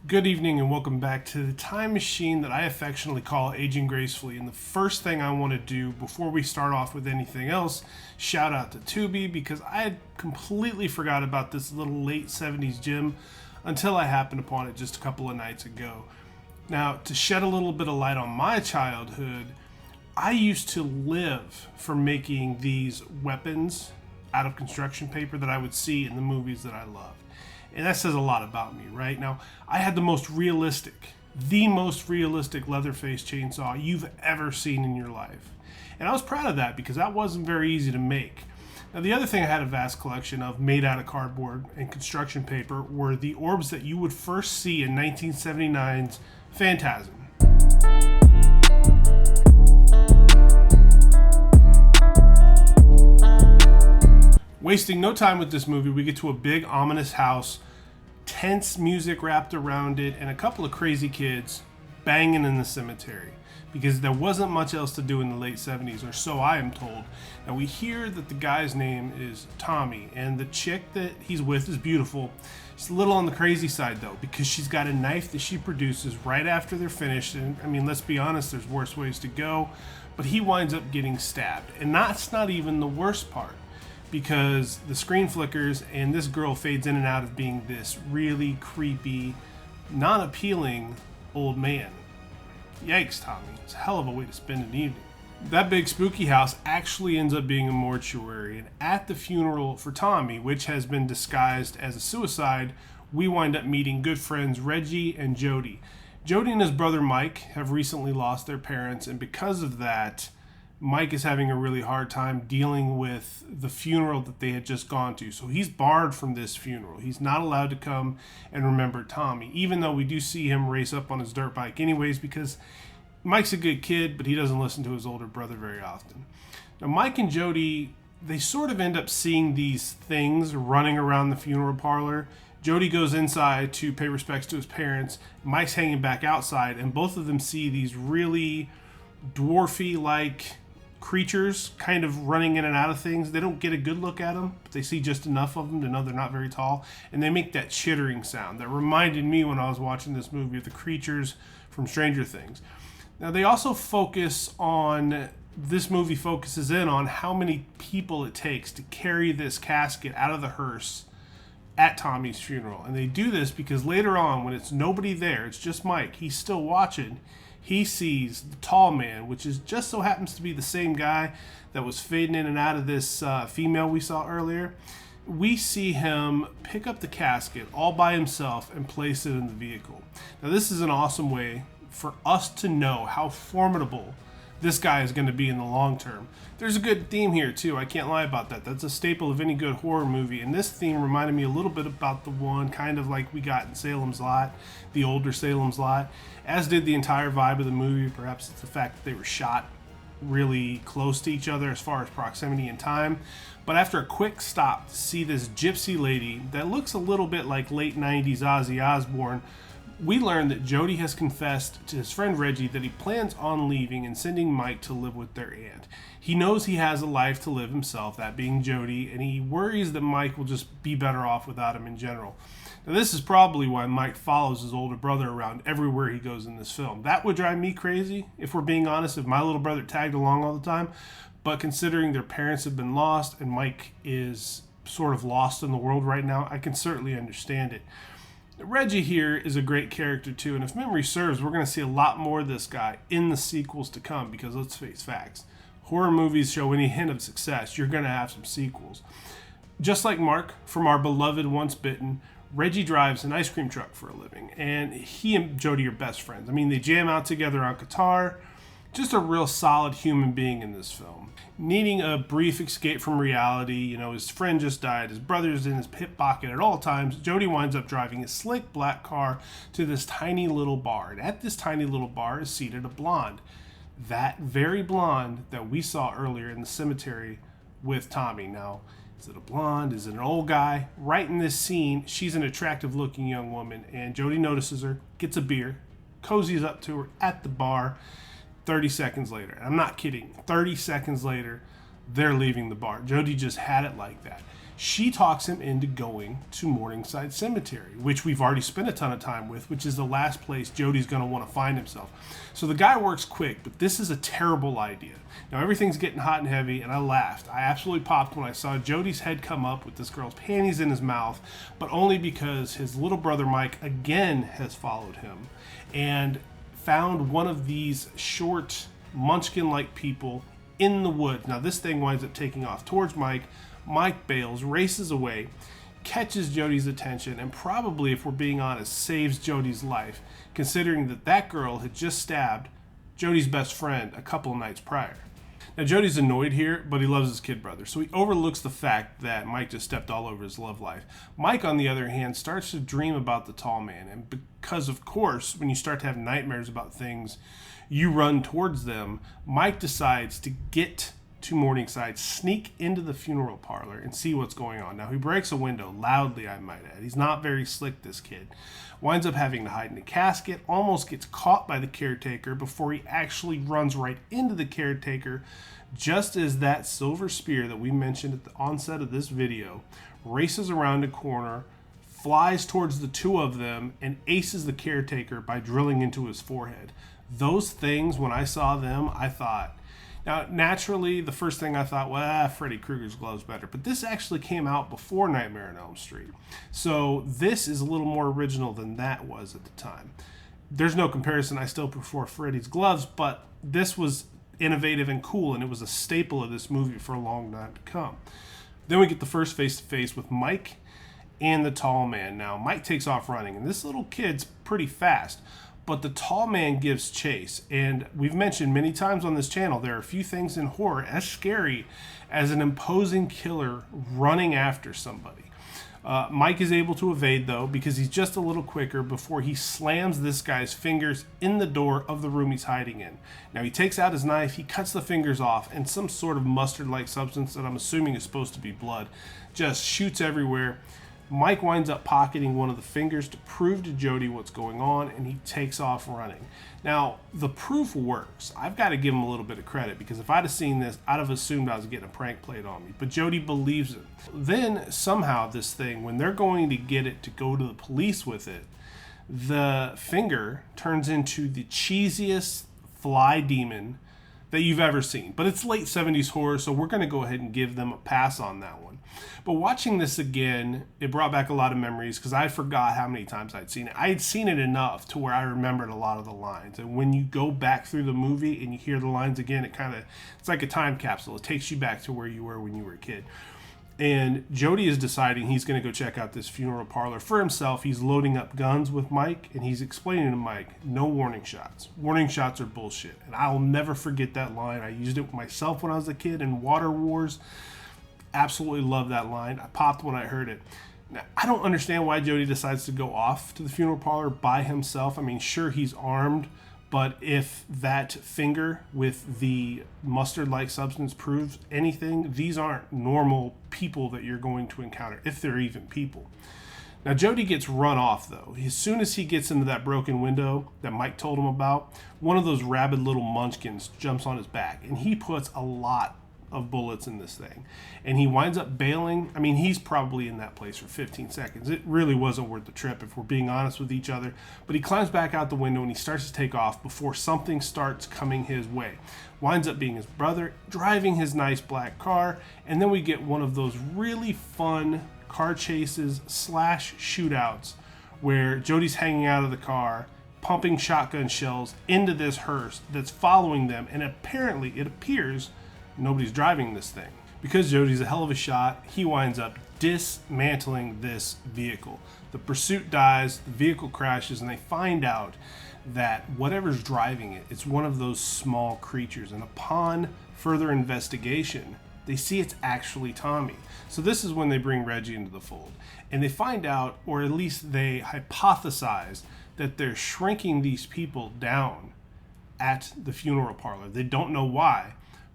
Good evening and welcome back to the time machine that I affectionately call Aging Gracefully. And the first thing I want to do before we start off with anything else, shout out to Tubi, because I had completely forgot about this little late 70s gem until I happened upon it just a couple of nights ago. Now, to shed a little bit of light on my childhood, I used to live for making these weapons out of construction paper that I would see in the movies that I loved. And that says a lot about me, right? Now, I had the most realistic Leatherface chainsaw you've ever seen in your life. And I was proud of that because that wasn't very easy to make. Now, the other thing I had a vast collection of made out of cardboard and construction paper were the orbs that you would first see in 1979's Phantasm. Wasting no time with this movie, we get to a big, ominous house, tense music wrapped around it, and a couple of crazy kids banging in the cemetery because there wasn't much else to do in the late 70s, or so I am told. Now, we hear that the guy's name is Tommy, and the chick that he's with is beautiful. She's a little on the crazy side, though, because she's got a knife that she produces right after they're finished, and I mean, let's be honest, there's worse ways to go, but he winds up getting stabbed, and that's not even the worst part, because the screen flickers and this girl fades in and out of being this really creepy, non-appealing old man. Yikes, Tommy. It's a hell of a way to spend an evening. That big spooky house actually ends up being a mortuary, and at the funeral for Tommy, which has been disguised as a suicide, we wind up meeting good friends Reggie and Jody. Jody and his brother Mike have recently lost their parents, and because of that, Mike is having a really hard time dealing with the funeral that they had just gone to. So he's barred from this funeral. He's not allowed to come and remember Tommy, even though we do see him race up on his dirt bike anyways, because Mike's a good kid, but he doesn't listen to his older brother very often. Now, Mike and Jody, they sort of end up seeing these things running around the funeral parlor. Jody goes inside to pay respects to his parents. Mike's hanging back outside, and both of them see these really dwarfy-like creatures kind of running in and out of things. They don't get a good look at them, but they see just enough of them to know they're not very tall, and they make that chittering sound that reminded me when I was watching this movie of the creatures from Stranger Things. Now, they also this movie focuses in on how many people it takes to carry this casket out of the hearse at Tommy's funeral, and they do this because later on, when it's nobody there, it's just Mike, he's still watching, he sees the tall man, which is just so happens to be the same guy that was fading in and out of this female we saw earlier. We see him pick up the casket all by himself and place it in the vehicle. Now, this is an awesome way for us to know how formidable this guy is going to be in the long term. There's a good theme here, too. I can't lie about that. That's a staple of any good horror movie. And this theme reminded me a little bit about the one kind of like we got in Salem's Lot, the older Salem's Lot, as did the entire vibe of the movie. Perhaps it's the fact that they were shot really close to each other as far as proximity and time. But after a quick stop to see this gypsy lady that looks a little bit like late 90s Ozzy Osbourne, we learn that Jody has confessed to his friend Reggie that he plans on leaving and sending Mike to live with their aunt. He knows he has a life to live himself, that being Jody, and he worries that Mike will just be better off without him in general. Now, this is probably why Mike follows his older brother around everywhere he goes in this film. That would drive me crazy, if we're being honest, if my little brother tagged along all the time. But considering their parents have been lost and Mike is sort of lost in the world right now, I can certainly understand it. Reggie here is a great character too, and if memory serves, we're going to see a lot more of this guy in the sequels to come, because let's face facts. Horror movies show any hint of success, you're going to have some sequels. Just like Mark from our beloved Once Bitten, Reggie drives an ice cream truck for a living, and he and Jody are best friends. I mean, they jam out together on guitar. Just a real solid human being in this film. Needing a brief escape from reality, his friend just died, his brother's in his hip pocket at all times, Jody winds up driving a slick black car to this tiny little bar. And at this tiny little bar is seated a blonde. That very blonde that we saw earlier in the cemetery with Tommy. Now, is it a blonde? Is it an old guy? Right in this scene, she's an attractive looking young woman, and Jody notices her, gets a beer, cozies up to her at the bar. 30 seconds later, and I'm not kidding, 30 seconds later, they're leaving the bar. Jody just had it like that. She talks him into going to Morningside Cemetery, which we've already spent a ton of time with, which is the last place Jody's going to want to find himself. So the guy works quick, but this is a terrible idea. Now everything's getting hot and heavy, and I laughed. I absolutely popped when I saw Jody's head come up with this girl's panties in his mouth, but only because his little brother Mike again has followed him and found one of these short munchkin-like people in the woods. Now this thing winds up taking off towards Mike. Mike bails, races away, catches Jody's attention, and probably, if we're being honest, saves Jody's life, considering that that girl had just stabbed Jody's best friend a couple of nights prior. Now Jody's annoyed here, but he loves his kid brother, so he overlooks the fact that Mike just stepped all over his love life. Mike, on the other hand, starts to dream about the tall man, and because, of course, when you start to have nightmares about things, you run towards them. Mike decides to get to Morningside, sneak into the funeral parlor, and see what's going on. Now, he breaks a window, loudly, I might add. He's not very slick, this kid. Winds up having to hide in a casket, almost gets caught by the caretaker before he actually runs right into the caretaker, just as that silver spear that we mentioned at the onset of this video races around a corner, flies towards the two of them, and aces the caretaker by drilling into his forehead. Those things, when I saw them, I thought... Now, naturally, the first thing I thought, well, Freddy Krueger's glove's better. But this actually came out before Nightmare on Elm Street. So this is a little more original than that was at the time. There's no comparison. I still prefer Freddy's gloves, but this was innovative and cool, and it was a staple of this movie for a long time to come. Then we get the first face-to-face with Mike and the tall man. Now, Mike takes off running, and this little kid's pretty fast. But the tall man gives chase, and we've mentioned many times on this channel, there are a few things in horror as scary as an imposing killer running after somebody. Mike is able to evade, though, because he's just a little quicker before he slams this guy's fingers in the door of the room he's hiding in. Now, he takes out his knife, he cuts the fingers off, and some sort of mustard-like substance that I'm assuming is supposed to be blood just shoots everywhere. Mike winds up pocketing one of the fingers to prove to Jody what's going on, and he takes off running. Now, the proof works. I've got to give him a little bit of credit, because if I'd have seen this, I'd have assumed I was getting a prank played on me. But Jody believes it. Then, somehow, this thing, when they're going to get it to go to the police with it, the finger turns into the cheesiest fly demon that you've ever seen. But it's late 70s horror, so we're going to go ahead and give them a pass on that one. But watching this again, it brought back a lot of memories because I forgot how many times I'd seen it. I had seen it enough to where I remembered a lot of the lines. And when you go back through the movie and you hear the lines again, it's like a time capsule. It takes you back to where you were when you were a kid. And Jody is deciding he's going to go check out this funeral parlor for himself. He's loading up guns with Mike, and he's explaining to Mike, no warning shots. Warning shots are bullshit. And I'll never forget that line. I used it with myself when I was a kid in Water Wars. Absolutely love that line. I popped when I heard it. Now, I don't understand why Jody decides to go off to the funeral parlor by himself. I mean, sure, he's armed, but if that finger with the mustard-like substance proves anything, these aren't normal people that you're going to encounter, if they're even people. Now, Jody gets run off, though. As soon as he gets into that broken window that Mike told him about, one of those rabid little munchkins jumps on his back, and he puts a lot of bullets in this thing, and he winds up bailing. I mean, he's probably in that place for 15 seconds. It really wasn't worth the trip, if we're being honest with each other. But he climbs back out the window and he starts to take off before something starts coming his way. Winds up being his brother driving his nice black car, and then we get one of those really fun car chases / shootouts where Jody's hanging out of the car, pumping shotgun shells into this hearse that's following them, and apparently it appears nobody's driving this thing. Because Jody's a hell of a shot, he winds up dismantling this vehicle. The pursuit dies, the vehicle crashes, and they find out that whatever's driving it, it's one of those small creatures. And upon further investigation, they see it's actually Tommy. So this is when they bring Reggie into the fold. And they find out, or at least they hypothesize, that they're shrinking these people down at the funeral parlor. They don't know why,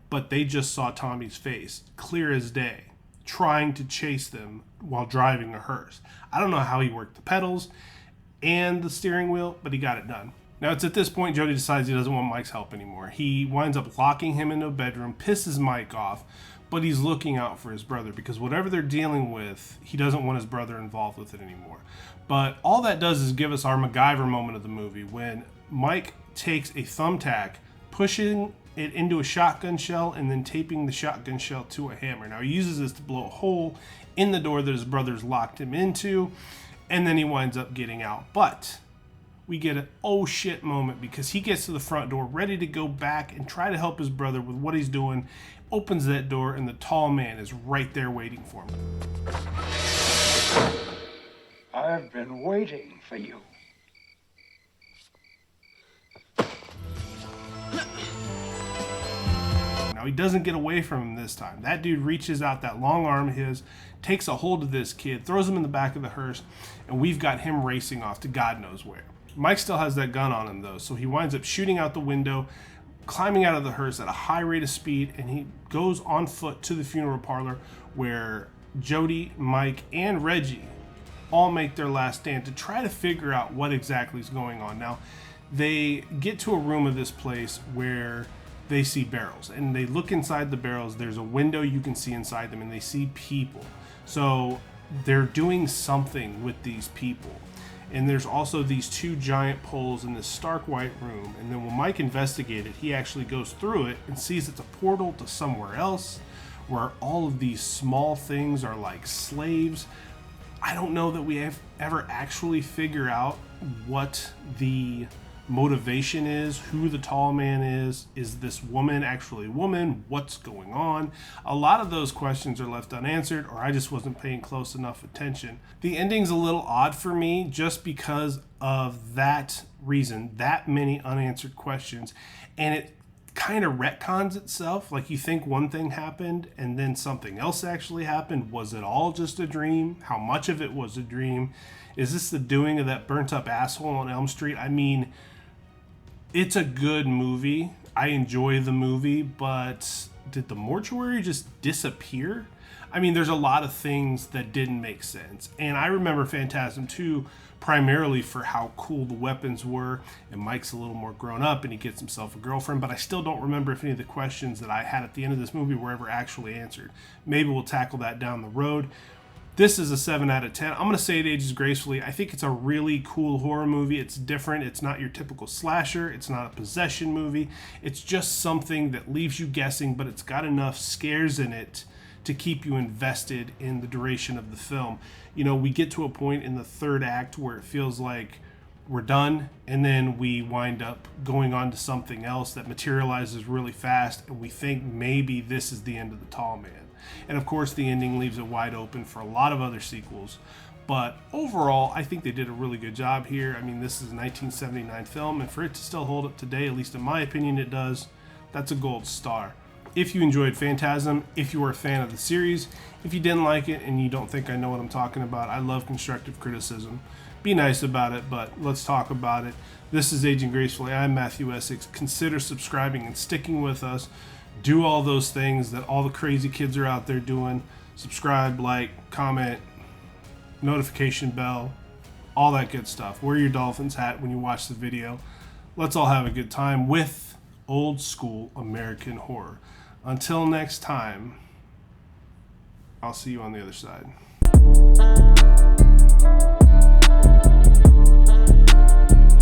but they just saw Tommy's face, clear as day, trying to chase them while driving a hearse. I don't know how he worked the pedals and the steering wheel, but he got it done. Now, it's at this point Jody decides he doesn't want Mike's help anymore. He winds up locking him into a bedroom, pisses Mike off, but he's looking out for his brother because whatever they're dealing with, he doesn't want his brother involved with it anymore. But all that does is give us our MacGyver moment of the movie when Mike takes a thumbtack, pushing it into a shotgun shell and then taping the shotgun shell to a hammer. Now he uses this to blow a hole in the door that his brother's locked him into, and then he winds up getting out. But we get an oh shit moment because he gets to the front door ready to go back and try to help his brother with what he's doing, opens that door, and the tall man is right there waiting for him. I've been waiting for you. Now he doesn't get away from him this time. That dude reaches out that long arm of his, takes a hold of this kid, throws him in the back of the hearse, and we've got him racing off to God knows where. Mike still has that gun on him though, so he winds up shooting out the window, climbing out of the hearse at a high rate of speed, and he goes on foot to the funeral parlor where Jody, Mike, and Reggie all make their last stand to try to figure out what exactly is going on. Now, they get to a room of this place where they see barrels, and they look inside the barrels. There's a window you can see inside them, and they see people. So they're doing something with these people. And there's also these two giant poles in this stark white room. And then when Mike investigated, he actually goes through it and sees it's a portal to somewhere else where all of these small things are like slaves. I don't know that we have ever actually figured out what the motivation is, who the tall man is this woman actually a woman, what's going on. A lot of those questions are left unanswered, or I just wasn't paying close enough attention. The ending's a little odd for me just because of that reason, that many unanswered questions, and it kind of retcons itself. Like you think one thing happened and then something else actually happened. Was it all just a dream? How much of it was a dream? Is this the doing of that burnt up asshole on Elm Street? I mean, it's a good movie. I enjoy the movie, but did the mortuary just disappear? I mean, there's a lot of things that didn't make sense. And I remember Phantasm 2 primarily for how cool the weapons were, and Mike's a little more grown up and he gets himself a girlfriend, but I still don't remember if any of the questions that I had at the end of this movie were ever actually answered. Maybe we'll tackle that down the road. This is a 7 out of 10. I'm going to say it ages gracefully. I think it's a really cool horror movie. It's different. It's not your typical slasher. It's not a possession movie. It's just something that leaves you guessing, but it's got enough scares in it to keep you invested in the duration of the film. You know, we get to a point in the third act where it feels like we're done, and then we wind up going on to something else that materializes really fast, and we think maybe this is the end of the tall man. And of course, the ending leaves it wide open for a lot of other sequels. But overall, I think they did a really good job here. I mean, this is a 1979 film, and for it to still hold up today, at least in my opinion it does, that's a gold star. If you enjoyed Phantasm, if you were a fan of the series, if you didn't like it and you don't think I know what I'm talking about, I love constructive criticism. Be nice about it, but let's talk about it. This is Aging Gracefully. I'm Matthew Essex. Consider subscribing and sticking with us. Do all those things that all the crazy kids are out there doing. Subscribe, like, comment, notification bell, all that good stuff. Wear your Dolphins hat when you watch the video. Let's all have a good time with old school American horror. Until next time, I'll see you on the other side.